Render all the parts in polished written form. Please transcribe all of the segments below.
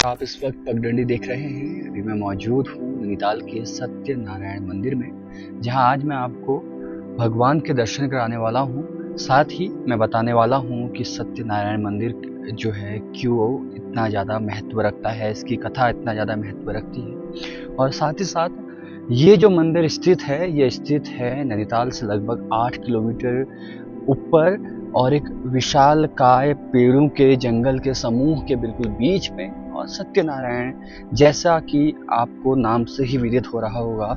आप इस वक्त पगडंडी देख रहे हैं। अभी मैं मौजूद हूँ नैनीताल के सत्यनारायण मंदिर में, जहाँ आज मैं आपको भगवान के दर्शन कराने वाला हूँ। साथ ही मैं बताने वाला हूँ कि सत्यनारायण मंदिर जो है क्यों इतना ज़्यादा महत्व रखता है, इसकी कथा इतना ज़्यादा महत्व रखती है। और साथ ही साथ ये जो मंदिर स्थित है, ये स्थित है नैनीताल से लगभग 8 किलोमीटर ऊपर और एक विशालकाय पेड़ों के जंगल के समूह के बिल्कुल बीच में। और सत्यनारायण, जैसा कि आपको नाम से ही विदित हो रहा होगा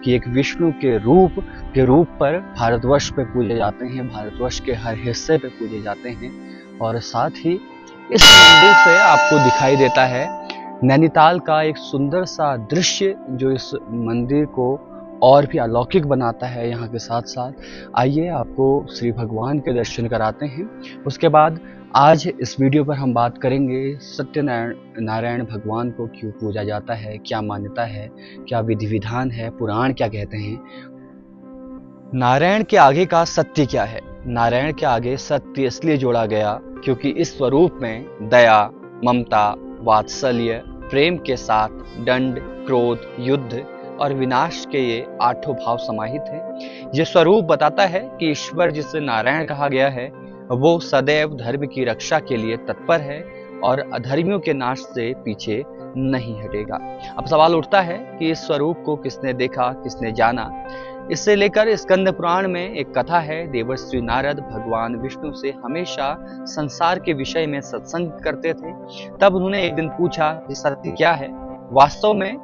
कि एक विष्णु के रूप पर भारतवर्ष पे पूजे जाते हैं, भारतवर्ष के हर हिस्से पे पूजे जाते हैं। और साथ ही इस मंदिर से आपको दिखाई देता है नैनीताल का एक सुंदर सा दृश्य, जो इस मंदिर को और भी अलौकिक बनाता है। यहाँ के साथ साथ आइए आपको श्री भगवान के दर्शन कराते हैं। उसके बाद आज इस वीडियो पर हम बात करेंगे सत्यनारायण भगवान को क्यों पूजा जाता है, क्या मान्यता है, क्या विधि विधान है, पुराण क्या कहते हैं। नारायण के आगे का सत्य क्या है? नारायण के आगे सत्य इसलिए जोड़ा गया क्योंकि इस स्वरूप में दया, ममता, वात्सल्य, प्रेम के साथ दंड, क्रोध, युद्ध और विनाश के ये 8 भाव समाहित हैं। ये स्वरूप बताता है कि ईश्वर, जिसे नारायण कहा गया है, वो सदैव धर्म की रक्षा के लिए तत्पर है और अधर्मियों के नाश से पीछे नहीं हटेगा। अब सवाल उठता है कि इस स्वरूप को किसने देखा, किसने जाना। इससे लेकर स्कंद पुराण में एक कथा है। देवर्षि नारद भगवान विष्णु से हमेशा संसार के विषय में सत्संग करते थे। तब उन्होंने एक दिन पूछा कि सत्य क्या है? वास्तव में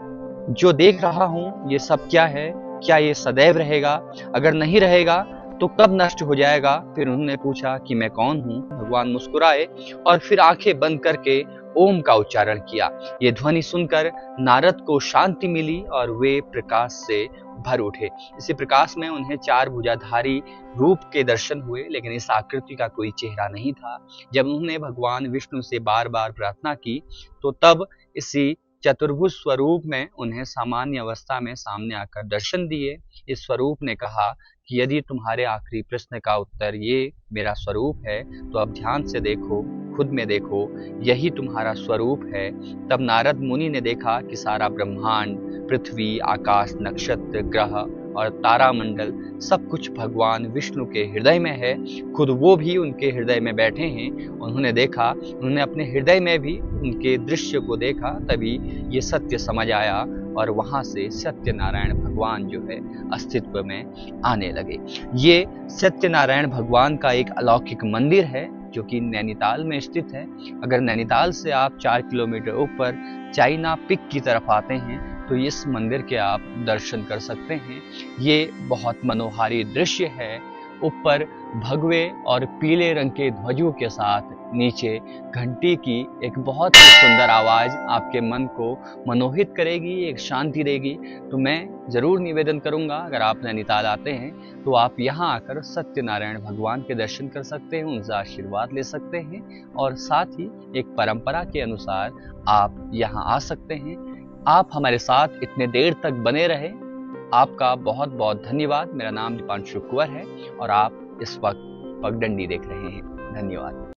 जो देख रहा हूं ये सब क्या है? क्या ये सदैव रहेगा? अगर नहीं रहेगा तो कब नष्ट हो जाएगा? फिर उन्होंने पूछा कि मैं कौन हूं? भगवान मुस्कुराए और फिर आंखें बंद करके ओम का उच्चारण किया। ये ध्वनि सुनकर नारद को शांति मिली और वे प्रकाश से भर उठे। इसी प्रकाश में उन्हें 4 भुजाधारी रूप के दर्शन हुए, लेकिन इस आकृति का कोई चेहरा नहीं था। जब उन्होंने भगवान विष्णु से बार बार प्रार्थना की तो तब इसी चतुर्भुज स्वरूप में उन्हें सामान्य अवस्था में सामने आकर दर्शन दिए। इस स्वरूप ने कहा कि यदि तुम्हारे आखिरी प्रश्न का उत्तर ये मेरा स्वरूप है तो अब ध्यान से देखो, खुद में देखो, यही तुम्हारा स्वरूप है। तब नारद मुनि ने देखा कि सारा ब्रह्मांड, पृथ्वी, आकाश, नक्षत्र, ग्रह और तारामंडल सब कुछ भगवान विष्णु के हृदय में है। खुद वो भी उनके हृदय में बैठे हैं। उन्होंने देखा, उन्होंने अपने हृदय में भी उनके दृश्य को देखा। तभी ये सत्य समझ आया और वहां से सत्यनारायण भगवान जो है अस्तित्व में आने लगे। ये सत्यनारायण भगवान का एक अलौकिक मंदिर है जो कि नैनीताल में स्थित है। अगर नैनीताल से आप 4 किलोमीटर ऊपर चाइना पिक की तरफ आते हैं तो इस मंदिर के आप दर्शन कर सकते हैं। ये बहुत मनोहारी दृश्य है। ऊपर भगवे और पीले रंग के ध्वजों के साथ नीचे घंटी की एक बहुत ही सुंदर आवाज आपके मन को मनोहित करेगी, एक शांति देगी। तो मैं जरूर निवेदन करूंगा, अगर आप नैनीताल आते हैं तो आप यहाँ आकर सत्यनारायण भगवान के दर्शन कर सकते हैं, उनसे आशीर्वाद ले सकते हैं और साथ ही एक परंपरा के अनुसार आप यहाँ आ सकते हैं। आप हमारे साथ इतने देर तक बने रहे, आपका बहुत बहुत धन्यवाद। मेरा नाम दीपांशु कुंवर है और आप इस वक्त पगडंडी देख रहे हैं। धन्यवाद।